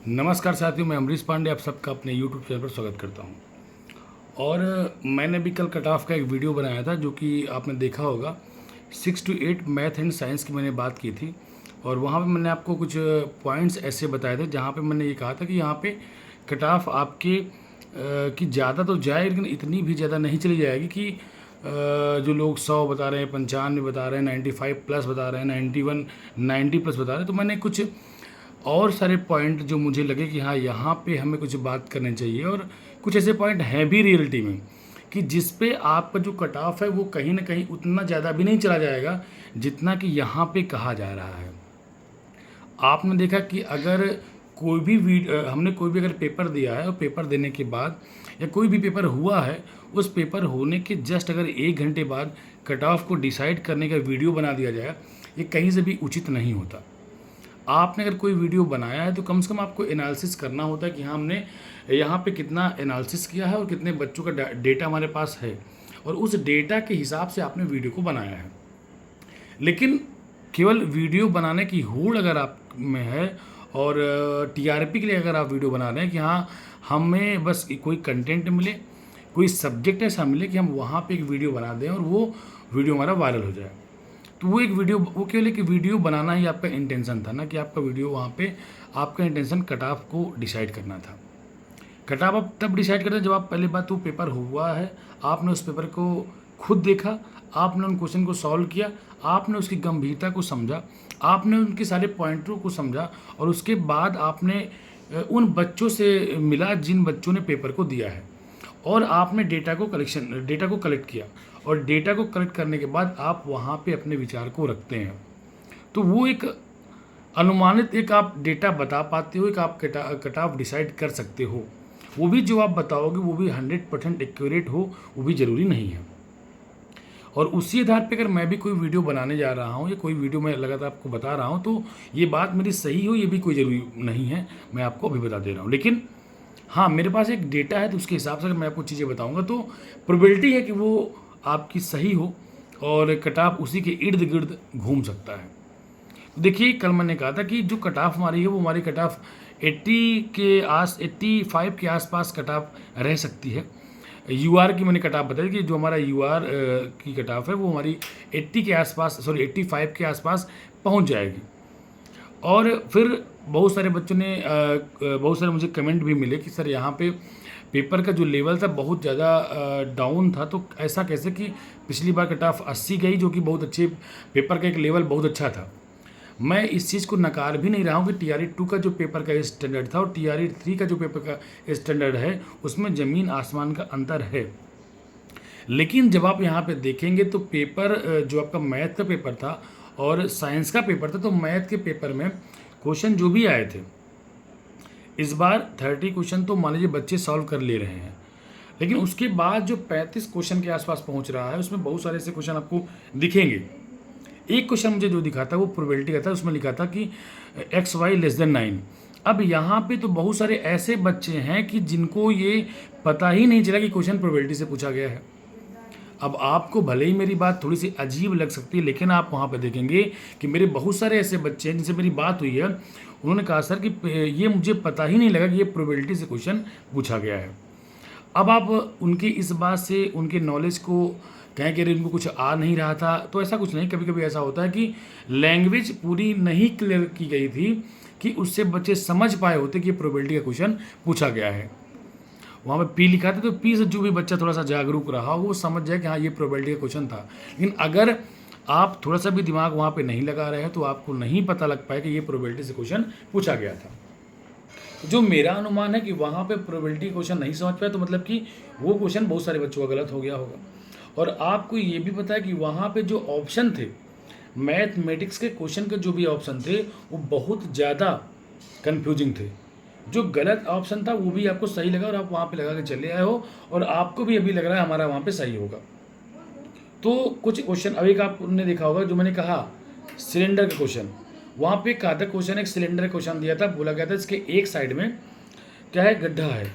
नमस्कार साथियों, मैं अमरीश पांडे आप सबका अपने यूट्यूब चैनल पर स्वागत करता हूं। और मैंने भी कल कट ऑफ का एक वीडियो बनाया था जो कि आपने देखा होगा। 6 to 8 मैथ एंड साइंस की मैंने बात की थी और वहां पे मैंने आपको कुछ पॉइंट्स ऐसे बताए थे जहां पे मैंने ये कहा था कि यहाँ पे कट ऑफ आपके की ज़्यादा तो जाए लेकिन इतनी भी ज़्यादा नहीं चली जाएगी कि जो लोग 100 बता रहे हैं, 95 बता रहे हैं, 95 प्लस बता रहे हैं, 91 90 प्लस बता रहे हैं। तो मैंने कुछ और सारे पॉइंट जो मुझे लगे कि हाँ यहाँ पे हमें कुछ बात करनी चाहिए, और कुछ ऐसे पॉइंट हैं भी रियलिटी में कि जिस पे आपका जो कट ऑफ है वो कहीं ना कहीं उतना ज़्यादा भी नहीं चला जाएगा जितना कि यहाँ पे कहा जा रहा है। आपने देखा कि अगर कोई भी हमने कोई भी अगर पेपर दिया है और पेपर देने के बाद या कोई भी पेपर हुआ है, उस पेपर होने के जस्ट अगर 1 घंटे बाद कट ऑफ को डिसाइड करने का वीडियो बना दिया जाए, ये कहीं से भी उचित नहीं होता। आपने अगर कोई वीडियो बनाया है तो कम से कम आपको एनालिसिस करना होता है कि हाँ हमने यहाँ पे कितना एनालिसिस किया है और कितने बच्चों का डेटा हमारे पास है, और उस डेटा के हिसाब से आपने वीडियो को बनाया है। लेकिन केवल वीडियो बनाने की होड़ अगर आप में है और टीआरपी के लिए अगर आप वीडियो बना रहे हैं कि हाँ हमें बस कोई कंटेंट मिले, कोई सब्जेक्ट ऐसा मिले कि हम वहाँ पे एक वीडियो बना दें और वो वीडियो हमारा वायरल हो जाए, तो वो एक वीडियो, वो केवल एक वीडियो बनाना ही आपका इंटेंशन था ना, कि आपका वीडियो वहाँ पे आपका इंटेंशन कट ऑफ को डिसाइड करना था। कट ऑफ आप तब डिसाइड करते हैं जब आप पहले बात वो पेपर हुआ है, आपने उस पेपर को खुद देखा, आपने उन क्वेश्चन को सॉल्व किया, आपने उसकी गंभीरता को समझा, आपने उनके सारे पॉइंटरों को समझा, और उसके बाद आपने उन बच्चों से मिला जिन बच्चों ने पेपर को दिया है, और आपने डेटा को कलेक्ट किया, और डेटा को कलेक्ट करने के बाद आप वहाँ पे अपने विचार को रखते हैं। तो वो एक अनुमानित एक आप डेटा बता पाते हो, एक आप कट ऑफ डिसाइड कर सकते हो। वो भी जो आप बताओगे वो भी 100% एक्यूरेट हो, वो भी ज़रूरी नहीं है। और उसी आधार पे अगर मैं भी कोई वीडियो बनाने जा रहा हूँ या कोई वीडियो मैं लगातार आपको बता रहा हूँ, तो ये बात मेरी सही हो ये भी कोई ज़रूरी नहीं है, मैं आपको अभी बता दे रहा हूँ। लेकिन हाँ, मेरे पास एक डेटा है तो उसके हिसाब से अगर मैं आपको चीज़ें बताऊँगा तो प्रोबेबिलिटी है कि वो आपकी सही हो और कट ऑफ उसी के इर्द गिर्द घूम सकता है। तो देखिए, कल मैंने कहा था कि जो कट ऑफ हमारी है वो हमारी कट ऑफ 85 के आसपास कट ऑफ रह सकती है। यूआर की मैंने कट ऑफ बताई कि जो हमारा यूआर की कट ऑफ है वो हमारी 85 के आसपास पहुंच जाएगी। और फिर बहुत सारे बच्चों ने बहुत सारे मुझे कमेंट भी मिले कि सर यहाँ पे पेपर का जो लेवल था बहुत ज़्यादा डाउन था, तो ऐसा कैसे कि पिछली बार कट ऑफ 80 गई, जो कि बहुत अच्छे पेपर का एक लेवल बहुत अच्छा था। मैं इस चीज़ को नकार भी नहीं रहा हूँ कि TRE 2 का जो पेपर का स्टैंडर्ड था और TRE 3 का जो पेपर का स्टैंडर्ड है उसमें ज़मीन आसमान का अंतर है। लेकिन जब आप यहाँ पे देखेंगे तो पेपर जो आपका मैथ का पेपर था और साइंस का पेपर था, तो मैथ के पेपर में क्वेश्चन जो भी आए थे इस बार 30 क्वेश्चन तो मान लीजिए बच्चे सॉल्व कर ले रहे हैं, लेकिन उसके बाद जो 35 क्वेश्चन के आसपास पहुंच रहा है उसमें बहुत सारे ऐसे क्वेश्चन आपको दिखेंगे। एक क्वेश्चन मुझे जो दिखा था वो प्रोबेबिलिटी का था, उसमें लिखा था कि XY <9। अब यहाँ पे तो बहुत सारे ऐसे बच्चे हैं कि जिनको ये पता ही नहीं चला कि क्वेश्चन प्रोबेबिलिटी से पूछा गया है। अब आपको भले ही मेरी बात थोड़ी सी अजीब लग सकती है, लेकिन आप वहाँ पे देखेंगे कि मेरे बहुत सारे ऐसे बच्चे हैं जिनसे मेरी बात हुई है, उन्होंने कहा सर कि ये मुझे पता ही नहीं लगा कि ये प्रोबेबिलिटी से क्वेश्चन पूछा गया है। अब आप उनकी इस बात से उनके नॉलेज को कहें कि अरे उनको कुछ आ नहीं रहा था, तो ऐसा कुछ नहीं। कभी कभी ऐसा होता है कि लैंग्वेज पूरी नहीं क्लियर की गई थी कि उससे बच्चे समझ पाए होते कि ये प्रोबेबिलिटी का क्वेश्चन पूछा गया है। वहाँ पे पी लिखा था तो पी से जो भी बच्चा थोड़ा सा जागरूक रहा वो समझ जाए कि हाँ ये प्रोबेबिलिटी का क्वेश्चन था। लेकिन अगर आप थोड़ा सा भी दिमाग वहाँ पे नहीं लगा रहे हैं तो आपको नहीं पता लग पाए कि ये प्रोबेबिलिटी से क्वेश्चन पूछा गया था। तो जो मेरा अनुमान है कि वहाँ पे प्रोबेबिलिटी क्वेश्चन नहीं समझ पाए, तो मतलब कि वो क्वेश्चन बहुत सारे बच्चों का गलत हो गया होगा। और आपको ये भी पता है कि वहाँ पे जो ऑप्शन थे मैथमेटिक्स के क्वेश्चन के जो भी ऑप्शन थे वो बहुत ज़्यादा कन्फ्यूजिंग थे। जो गलत ऑप्शन था वो भी आपको सही लगा और आप वहाँ पे लगा के चले आए हो, और आपको भी अभी लग रहा है हमारा वहाँ पे सही होगा। तो कुछ क्वेश्चन अभी का आपने देखा होगा, जो मैंने कहा सिलेंडर का क्वेश्चन, वहाँ पे एक आधा क्वेश्चन एक सिलेंडर क्वेश्चन दिया था, बोला गया था इसके एक साइड में क्या है, गड्ढा है।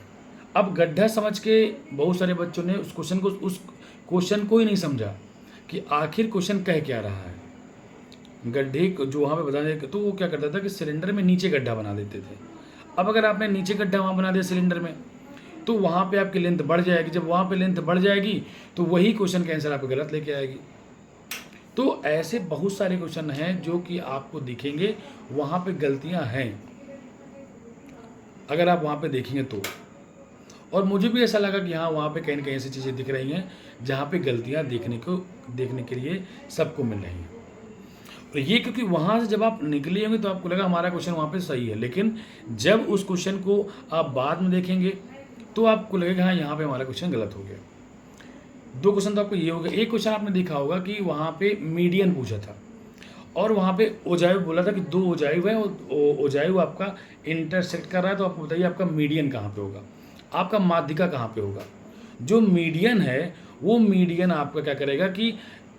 अब गड्ढा समझ के बहुत सारे बच्चों ने उस क्वेश्चन को ही नहीं समझा कि आखिर क्वेश्चन कह क्या रहा है। गड्ढे जो वहाँ पे बताने, तो वो क्या करता था कि सिलेंडर में नीचे गड्ढा बना देते थे। अब अगर आपने नीचे गड्ढा वहाँ बना दिया सिलेंडर में, तो वहाँ पे आपकी लेंथ बढ़ जाएगी। जब वहाँ पे लेंथ बढ़ जाएगी तो वही क्वेश्चन का आंसर आपको गलत लेके आएगी। तो ऐसे बहुत सारे क्वेश्चन हैं जो कि आपको दिखेंगे वहाँ पे गलतियाँ हैं, अगर आप वहाँ पे देखेंगे तो। और मुझे भी ऐसा लगा कि हाँ, वहाँ पे कहीं ना कहीं ऐसी चीज़ें दिख रही हैं जहाँ पे गलतियाँ देखने के लिए सबको मिल रही हैं। और ये क्योंकि वहाँ से जब आप निकले होंगे तो आपको लगा हमारा क्वेश्चन वहाँ पे सही है, लेकिन जब उस क्वेश्चन को आप बाद में देखेंगे तो आपको लगेगा हाँ, यहाँ पे हमारा क्वेश्चन गलत हो गया। दो क्वेश्चन तो आपको ये हो गया। एक क्वेश्चन आपने देखा होगा कि वहाँ पे मीडियन पूछा था और वहाँ पे ओजाइव बोला था कि दो ओजाइव है और ओजाइव आपका इंटरसेक्ट कर रहा है, तो आपको बताइए आपका मीडियन कहाँ पे होगा, आपका माध्यिका कहाँ पे होगा। जो मीडियन है वो मीडियन आपका क्या करेगा कि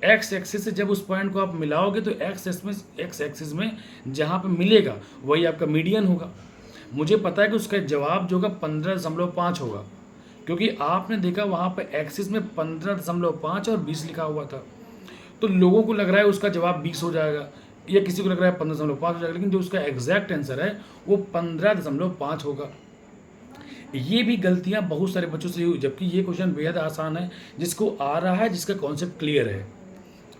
एक्स एक्सिस से जब उस पॉइंट को आप मिलाओगे तो एक्स एक्सिस में जहाँ पे मिलेगा वही आपका मीडियन होगा। मुझे पता है कि उसका जवाब जो होगा 15.5 होगा, क्योंकि आपने देखा वहाँ पे एक्सिस में 15.5 और 20 लिखा हुआ था। तो लोगों को लग रहा है उसका जवाब 20 हो जाएगा या किसी को लग रहा है 15.5 हो जाएगा, लेकिन जो उसका एग्जैक्ट आंसर है वो 15.5 होगा। ये भी गलतियाँ बहुत सारे बच्चों से हुई, जबकि ये क्वेश्चन बेहद आसान है। जिसको आ रहा है, जिसका कॉन्सेप्ट क्लियर है,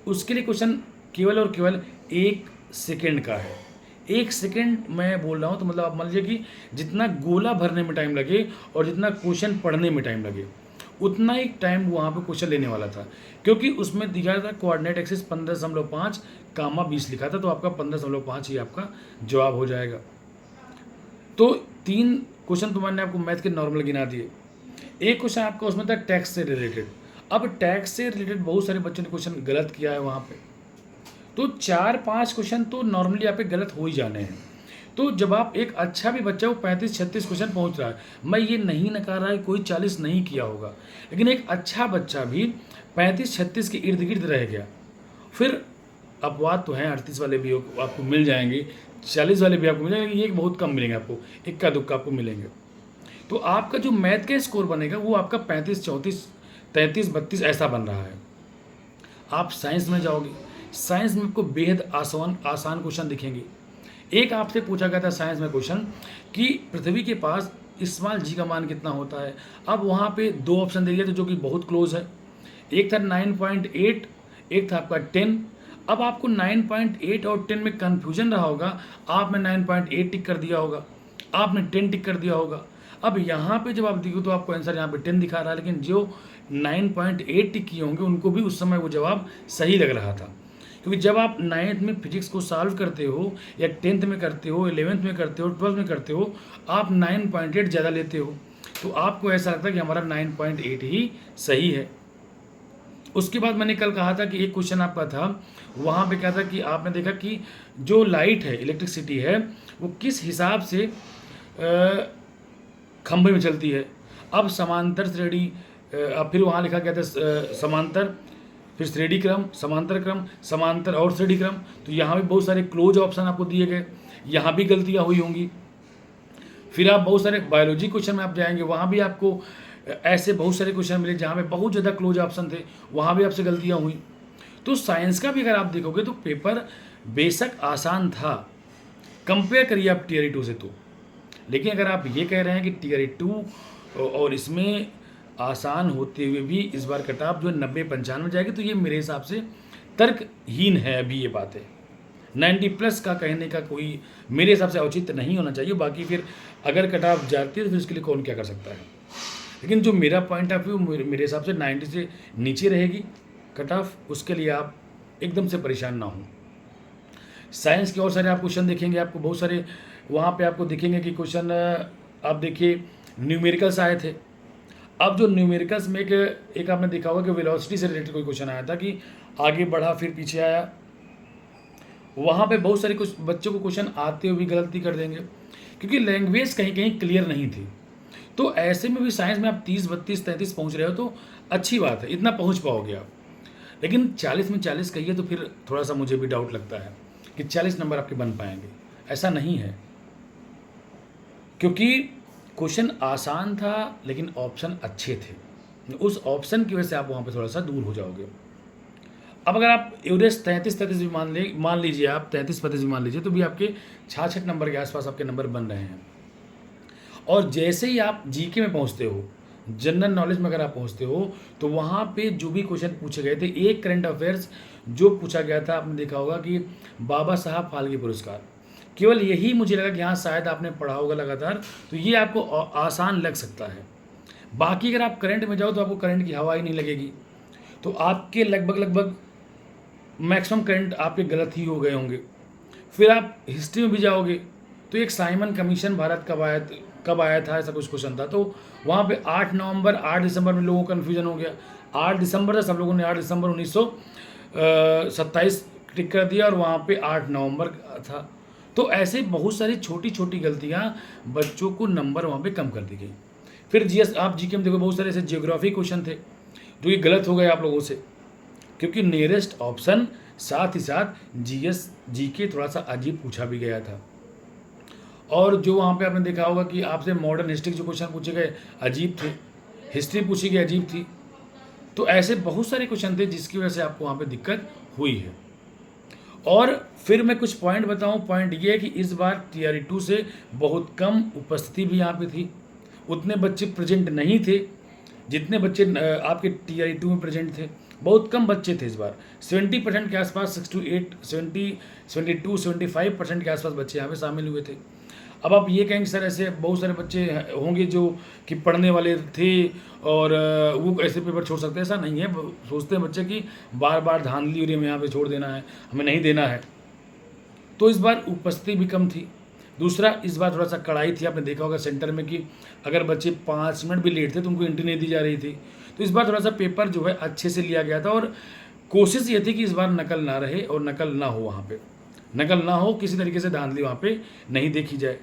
उसके लिए क्वेश्चन केवल और केवल 1 सेकेंड का है। 1 सेकेंड मैं बोल रहा हूँ तो मतलब आप मान लीजिए कि जितना गोला भरने में टाइम लगे और जितना क्वेश्चन पढ़ने में टाइम लगे उतना ही टाइम वहाँ पे क्वेश्चन लेने वाला था, क्योंकि उसमें दिखा था कोऑर्डिनेट एक्सिस 15.5 कामा 20 लिखा था, तो आपका 15.5 ही आपका जवाब हो जाएगा। तो 3 क्वेश्चन तो मैंने आपको मैथ के नॉर्मल गिना दिए। एक क्वेश्चन आपका उसमें था टैक्स से रिलेटेड। अब टैक्स से रिलेटेड बहुत सारे बच्चों ने क्वेश्चन गलत किया है वहाँ पे, तो 4-5 क्वेश्चन तो नॉर्मली आप पे गलत हो ही जाने हैं। तो जब आप एक अच्छा भी बच्चा वो 35-36 क्वेश्चन पहुँच रहा है, मैं ये नहीं नकार रहा है कोई 40 नहीं किया होगा, लेकिन एक अच्छा बच्चा भी 35-36 के इर्द गिर्द रह गया। फिर अपवाद तो हैं, 38 वाले भी आपको मिल जाएंगे, 40 वाले भी आपको मिल जाएंगे, ये बहुत कम मिलेंगे आपको, इक्का दुक्का आपको मिलेंगे। तो आपका जो मैथ का स्कोर बनेगा वो आपका 35-34, 33-32 ऐसा बन रहा है। आप साइंस में जाओगे, साइंस में आपको बेहद आसान क्वेश्चन दिखेंगे। एक आपसे पूछा गया था साइंस में क्वेश्चन कि पृथ्वी के पास स्मॉल जी का मान कितना होता है। अब वहाँ पे 2 ऑप्शन दे दिए थे जो कि बहुत क्लोज है, एक था 9.8, एक था आपका 10। अब आपको 9.8 और 10 में कन्फ्यूजन रहा होगा, आपने 9.8 टिक कर दिया होगा, आपने 10 टिक कर दिया होगा। अब यहाँ पे जब आप देखो तो आपको आंसर यहाँ पे 10 दिखा रहा है, लेकिन जो 9.8 टिक किए होंगे उनको भी उस समय वो जवाब सही लग रहा था, क्योंकि जब आप 9th में फिजिक्स को सॉल्व करते हो या 10th में करते हो, 11th में करते हो, 12th में करते हो, आप 9.8 ज़्यादा लेते हो, तो आपको ऐसा लगता है कि हमारा 9.8 ही सही है। उसके बाद मैंने कल कहा था कि एक क्वेश्चन आपका था, वहाँ पे क्या था कि आपने देखा कि जो लाइट है, इलेक्ट्रिसिटी है, वो किस हिसाब से खंभे में चलती है। अब समांतर श्रेणी, अब फिर वहाँ लिखा गया था समांतर, फिर श्रेणी क्रम, समांतर क्रम, समांतर और श्रेणी क्रम। तो यहाँ भी बहुत सारे क्लोज ऑप्शन आपको दिए गए, यहाँ भी गलतियाँ हुई होंगी। फिर आप बहुत सारे बायोलॉजी क्वेश्चन में आप जाएंगे, वहाँ भी आपको ऐसे बहुत सारे क्वेश्चन मिले जहाँ पे बहुत ज़्यादा क्लोज ऑप्शन थे, वहाँ भी आपसे गलतियाँ हुई। तो साइंस का भी अगर आप देखोगे तो पेपर बेशक आसान था, कंपेयर करिए आप टीयर 2 से तो, लेकिन अगर आप ये कह रहे हैं कि टीयर 2 और इसमें आसान होते हुए भी इस बार कट ऑफ जो 90-95 जाएगी, तो ये मेरे हिसाब से तर्कहीन है। अभी ये बात है 90+ का कहने का कोई मेरे हिसाब से औचित्य नहीं होना चाहिए। बाकी फिर अगर कट ऑफ जाती है तो फिर इसके लिए कौन क्या कर सकता है, लेकिन जो मेरा पॉइंट ऑफ व्यू मेरे हिसाब से 90 से नीचे रहेगी कट ऑफ, उसके लिए आप एकदम से परेशान ना हों। साइंस के और सारे आप क्वेश्चन देखेंगे, आपको बहुत सारे वहाँ पे आपको दिखेंगे कि क्वेश्चन आप देखिए न्यूमेरिकल्स आए थे। अब जो न्यूमेरिकल्स में एक आपने देखा होगा कि वेलोसिटी से रिलेटेड कोई क्वेश्चन आया था कि आगे बढ़ा फिर पीछे आया, वहाँ पे बहुत सारे कुछ बच्चों को क्वेश्चन आते हुए भी गलती कर देंगे, क्योंकि लैंग्वेज कहीं कहीं क्लियर नहीं थी। तो ऐसे में भी साइंस में आप 30, 32, 33 पहुँच रहे हो तो अच्छी बात है, इतना पहुँच पाओगे आप। लेकिन 40 में 40 कहिए तो फिर थोड़ा सा मुझे भी डाउट लगता है कि 40 नंबर आपके बन पाएंगे, ऐसा नहीं है, क्योंकि क्वेश्चन आसान था लेकिन ऑप्शन अच्छे थे। उस ऑप्शन की वजह से आप वहाँ पे थोड़ा सा दूर हो जाओगे। अब अगर आप एवरेज 33-33 भी मान लीजिए, आप 33-35 भी मान लीजिए, तो भी आपके 66 नंबर के आसपास आपके नंबर बन रहे हैं। और जैसे ही आप जीके में पहुंचते हो, जनरल नॉलेज में अगर आप पहुंचते हो, तो वहाँ पे जो भी क्वेश्चन पूछे गए थे, एक करंट अफेयर्स जो पूछा गया था, आपने देखा होगा कि बाबा साहब फाल्के पुरस्कार, केवल यही मुझे लगा कि हाँ शायद आपने पढ़ा होगा लगातार, तो ये आपको आसान लग सकता है। बाकी अगर आप करंट में जाओ तो आपको करंट की हवा ही नहीं लगेगी, तो आपके लगभग मैक्सिमम करंट आपके गलत ही हो गए होंगे। फिर आप हिस्ट्री में भी जाओगे तो एक साइमन कमीशन भारत कब आया था, ऐसा कुछ क्वेश्चन था, तो वहाँ पे 8 दिसंबर में लोगों को कन्फ्यूजन हो गया। 8 दिसंबर था, सब लोगों ने 8 दिसंबर 1927 टिक कर दिया और वहाँ पे 8 नवंबर था। तो ऐसे बहुत सारी छोटी छोटी गलतियाँ बच्चों को नंबर वहाँ पे कम कर दी गई। फिर जीएस आप जीके में देखो बहुत सारे ऐसे जियोग्राफी क्वेश्चन थे जो कि गलत हो गए आप लोगों से, क्योंकि नियरेस्ट ऑप्शन साथ ही साथ जीके थोड़ा सा अजीब पूछा भी गया था। और जो वहाँ पे आपने देखा होगा कि आपसे मॉडर्न हिस्ट्री के जो क्वेश्चन पूछे गए अजीब थे, हिस्ट्री पूछी गई अजीब थी। तो ऐसे बहुत सारे क्वेश्चन थे जिसकी वजह से आपको वहाँ पे दिक्कत हुई है। और फिर मैं कुछ पॉइंट बताऊँ। पॉइंट ये है कि इस बार TRE 2 से बहुत कम उपस्थिति भी यहाँ पे थी, उतने बच्चे प्रेजेंट नहीं थे जितने बच्चे आपके TRE 2 में प्रेजेंट थे। बहुत कम बच्चे थे इस बार, 70% के आसपास, 75% के आसपास बच्चे यहाँ पे शामिल हुए थे। अब आप ये कहेंगे सर ऐसे बहुत सारे बच्चे होंगे जो कि पढ़ने वाले थे और वो ऐसे पेपर छोड़ सकते हैं, ऐसा नहीं है। सोचते हैं बच्चे कि बार बार धांधली हो रही है, हमें यहाँ पे छोड़ देना है, हमें नहीं देना है। तो इस बार उपस्थिति भी कम थी। दूसरा, इस बार थोड़ा सा कड़ाई थी, आपने देखा होगा सेंटर में कि अगर बच्चे 5 मिनट भी लेट थे तो उनको एंट्री नहीं दी जा रही थी। तो इस बार थोड़ा सा पेपर जो है अच्छे से लिया गया था और कोशिश ये थी कि इस बार नकल ना रहे और नकल ना हो, वहाँ पे नकल ना हो, किसी तरीके से धांधली वहाँ पे नहीं देखी जाए।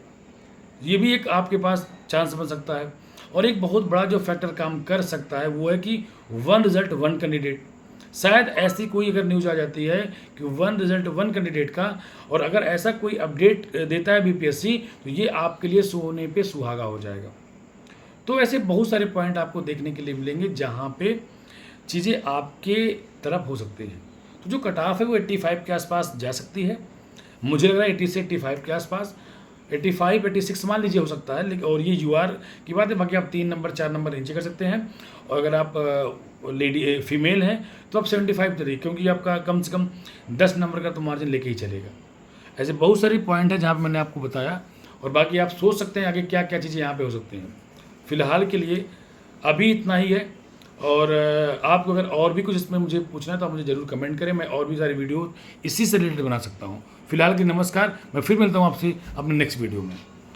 ये भी एक आपके पास चांस बन सकता है। और एक बहुत बड़ा जो फैक्टर काम कर सकता है वो है कि 1 रिजल्ट 1 कैंडिडेट। शायद ऐसी कोई अगर न्यूज़ आ जाती है कि 1 रिजल्ट 1 कैंडिडेट का, और अगर ऐसा कोई अपडेट देता है BPSC, तो ये आपके लिए सोने पे सुहागा हो जाएगा। तो ऐसे बहुत सारे पॉइंट आपको देखने के लिए मिलेंगे जहाँ पे चीज़ें आपके तरफ हो सकती हैं। तो जो कट ऑफ है वो 85 के आसपास जा सकती है, मुझे लग रहा है 80 से 85 के आसपास, 85 86 मान लीजिए हो सकता है। लेकिन और ये UR की बात है, बाकी आप 3 नंबर 4 नंबर नीचे कर सकते हैं। और अगर आप फीमेल हैं तो आप 75 करिए, क्योंकि आपका कम से कम 10 नंबर का तो मार्जिन लेके ही चलेगा। ऐसे बहुत सारी पॉइंट है जहाँ पर मैंने आपको बताया, और बाकी आप सोच सकते हैं आगे क्या क्या चीज़ें यहाँ पे हो सकती हैं। फ़िलहाल के लिए अभी इतना ही है, और आपको अगर और भी कुछ इसमें मुझे पूछना है तो आप मुझे ज़रूर कमेंट करें, मैं और भी सारी वीडियो इसी से रिलेटेड बना सकता हूँ। फिलहाल के नमस्कार, मैं फिर मिलता हूँ आपसे अपने नेक्स्ट वीडियो में।